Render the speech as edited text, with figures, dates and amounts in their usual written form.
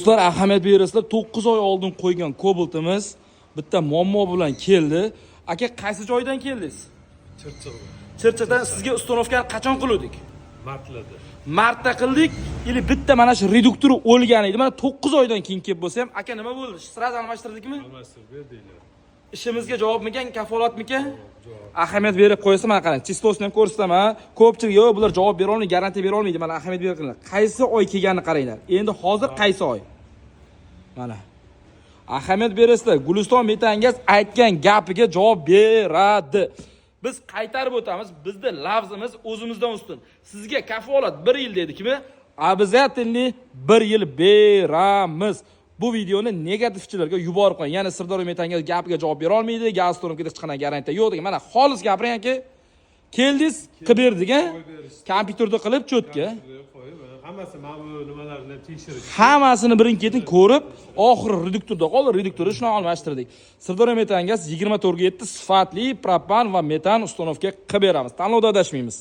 Do'stlar, ahamiyat berasizlar. 9 oy oldin qo'ygan Cobalt'imiz bitta muammo bilan keldi. Aka, qaysi joydan keldingiz? Chirchiqdan. Sizga uстановkani qachon qildik? Martda qildik. Ili bitta mana shu reduktori o'lgan edi. Mana 9 oydan keyin kelib bo'lsa ham, aka nima bo'ldi? Sraz almashtirdikmi? Almashtirdik. Ishimizga javobmikan, kafolatmikan? Ahamiyat berib qo'ysa, mana qarang, chistosini ham ko'rsataman. Ko'pchilik yo'q, bular javob bera olmaydi, garantiya bera olmaydi. Mana ahamiyat beringlar. Qaysi oy kelganini qaranglar. Endi hozir qaysi oy? Mana. Ahamiyat berasizlar. Guliston Metangaz aytgan gapiga javob beradi. Biz qaytarib o'tamiz. Bizda lafzimiz o'zimizdan ustun. Sizga kafolat 1 yil dedikmi? Обязательно 1 yil beramiz. Bu videoni negativchilarga yuborib qo'ying. Ya'ni Sirdaryo Metangaz gapiga javob bera olmaydi, gaz stormga hech qanday garantiya yo'q degan. Mana xolis gapiring-ki. Keldingiz, qilib berdik, a? Kompyuterda qilib cho'tga. Hammasi mana bu nimalarni tekshirish. Hammasini birin-ketin ko'rib, oxiri reduktorda qoldi. Reduktorni shuni almashtirdik. Sirdaryo Metangaz 24 ga 7 sifatli propan va metan ustanovka qilib beramiz. Tanlovda adashmaymiz.